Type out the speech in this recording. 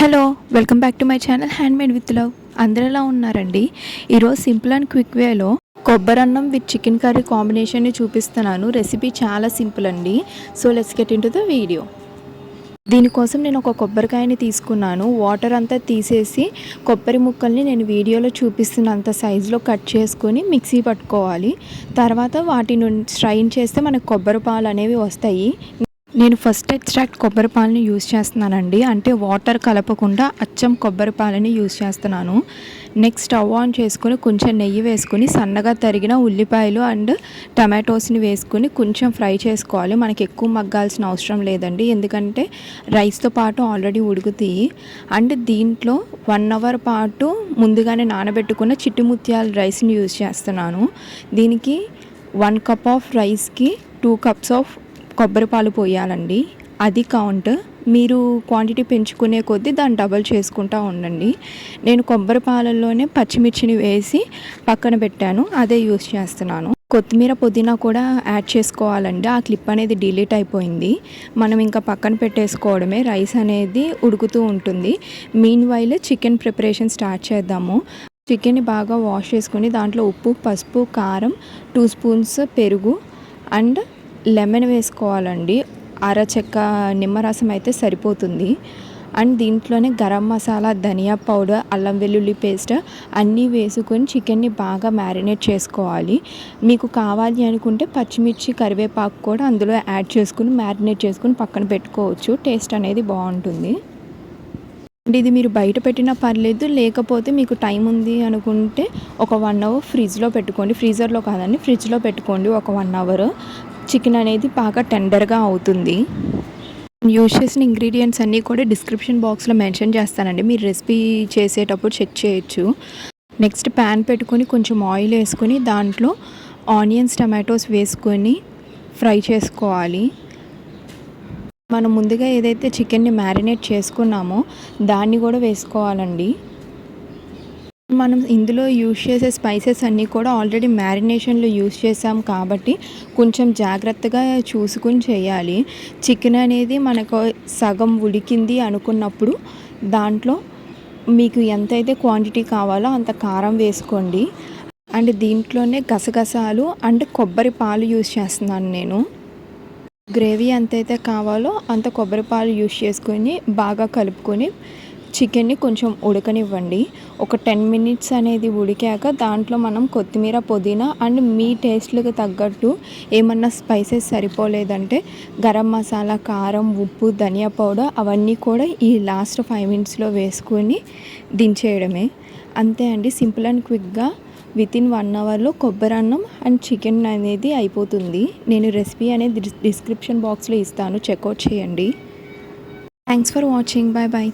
Hello, welcome back to my channel handmade with love. అందరూ ఎలా ఉన్నారండి? ఈరోజు సింపుల్ అండ్ క్విక్ వేలో కొబ్బరన్నం విత్ చికెన్ కర్రీ కాంబినేషన్ని చూపిస్తున్నాను. రెసిపీ చాలా సింపుల్ అండి. So let's get in to the video. దీనికోసం నేను ఒక కొబ్బరికాయని తీసుకున్నాను. వాటర్ అంతా తీసేసి కొబ్బరి ముక్కల్ని నేను వీడియోలో చూపిస్తున్నంత సైజులో కట్ చేసుకొని మిక్సీ పట్టుకోవాలి. తర్వాత వాటిని స్ట్రైన్ చేస్తే మనకు కొబ్బరి పాలు అనేవి వస్తాయి. నేను ఫస్ట్ ఎక్స్ట్రాక్ట్ కొబ్బరి పాలని యూజ్ చేస్తున్నానండి. అంటే వాటర్ కలపకుండా అచ్చం కొబ్బరి పాలని యూజ్ చేస్తున్నాను. నెక్స్ట్ స్టవ్ ఆన్ చేసుకొని కొంచెం నెయ్యి వేసుకొని సన్నగా తరిగిన ఉల్లిపాయలు అండ్ టమాటోస్ని వేసుకొని కొంచెం ఫ్రై చేసుకోవాలి. మనకి ఎక్కువ మగ్గాల్సిన అవసరం లేదండి, ఎందుకంటే రైస్తో పాటు ఆల్రెడీ ఉడుకుతాయి. అండ్ దీంట్లో 1 అవర్ పాటు ముందుగానే నానబెట్టుకున్న చిట్టి ముత్యాల రైస్ని యూజ్ చేస్తున్నాను. దీనికి 1 కప్ ఆఫ్ రైస్కి 2 కప్స్ ఆఫ్ కొబ్బరి పాలు పోయాలండి. అది కౌంట్. మీరు క్వాంటిటీ పెంచుకునే కొద్దీ దాన్ని డబల్ చేసుకుంటూ ఉండండి. నేను కొబ్బరి పాలల్లోనే పచ్చిమిర్చిని వేసి పక్కన పెట్టాను, అదే యూస్ చేస్తున్నాను. కొత్తిమీర పుదీనా కూడా యాడ్ చేసుకోవాలండి. ఆ క్లిప్ అనేది డిలీట్ అయిపోయింది. మనం ఇంకా పక్కన పెట్టేసుకోవడమే. రైస్ అనేది ఉడుకుతూ ఉంటుంది. Mean while chicken preparation start చేద్దాము. చికెన్ని బాగా వాష్ చేసుకొని దాంట్లో ఉప్పు, పసుపు, కారం, 2 స్పూన్స్ పెరుగు అండ్ లెమన్ వేసుకోవాలండి. అరచెక్క నిమ్మరసం అయితే సరిపోతుంది. అండ్ దీంట్లోనే గరం మసాలా, ధనియా పౌడర్, అల్లం వెల్లుల్లి పేస్ట్ అన్నీ వేసుకొని చికెన్ని బాగా మ్యారినేట్ చేసుకోవాలి. మీకు కావాలి అనుకుంటే పచ్చిమిర్చి, కరివేపాకు కూడా అందులో యాడ్ చేసుకుని మ్యారినేట్ చేసుకుని పక్కన పెట్టుకోవచ్చు. టేస్ట్ అనేది బాగుంటుంది. అండ్ ఇది మీరు బయట పెట్టినా పర్లేదు, లేకపోతే మీకు టైం ఉంది అనుకుంటే ఒక 1 అవర్ ఫ్రిడ్జ్లో పెట్టుకోండి. ఫ్రీజర్లో కాదండి, ఫ్రిడ్జ్లో పెట్టుకోండి ఒక 1 అవర్. చికెన్ అనేది బాగా టెండర్గా అవుతుంది. యూజ్ చేసిన ఇంగ్రీడియంట్స్ అన్నీ కూడా డిస్క్రిప్షన్ బాక్స్లో మెన్షన్ చేస్తానండి, మీరు రెసిపీ చేసేటప్పుడు చెక్ చేయొచ్చు. నెక్స్ట్ ప్యాన్ పెట్టుకొని కొంచెం ఆయిల్ వేసుకొని దాంట్లో ఆనియన్స్, టమాటోస్ వేసుకొని ఫ్రై చేసుకోవాలి. మనం ముందుగా ఏదైతే చికెన్ని మ్యారినేట్ చేసుకున్నామో దాన్ని కూడా వేసుకోవాలండి. మనం ఇందులో యూజ్ చేసే స్పైసెస్ అన్నీ కూడా ఆల్రెడీ మ్యారినేషన్లో యూజ్ చేసాం కాబట్టి కొంచెం జాగ్రత్తగా చూసుకుని చేయాలి. చికెన్ అనేది మనకు సగం ఉడికింది అనుకున్నప్పుడు దాంట్లో మీకు ఎంతైతే క్వాంటిటీ కావాలో అంత కారం వేసుకోండి. అండ్ దీంట్లోనే గసగసాలు అండ్ కొబ్బరి పాలు యూజ్ చేస్తున్నాను నేను. గ్రేవీ ఎంతైతే కావాలో అంత కొబ్బరి పాలు యూజ్ చేసుకొని బాగా కలుపుకొని చికెన్ని కొంచెం ఉడకనివ్వండి. ఒక 10 మినిట్స్ అనేది ఉడికాక దాంట్లో మనం కొత్తిమీర, పుదీనా అండ్ మీ టేస్ట్లకు తగ్గట్టు ఏమన్నా స్పైసెస్ సరిపోలేదంటే గరం మసాలా, కారం, ఉప్పు, ధనియా పౌడర్ అవన్నీ కూడా ఈ లాస్ట్ 5 మినిట్స్లో వేసుకొని దించేయడమే. అంతే అండి, సింపుల్ అండ్ క్విక్గా వితిన్ 1 అవర్లో కొబ్బరి అన్నం అండ్ చికెన్ అనేది అయిపోతుంది. నేను రెసిపీ అనేది డిస్క్రిప్షన్ బాక్స్లో ఇస్తాను, చెక్అవుట్ చేయండి. Thanks for watching. Bye bye.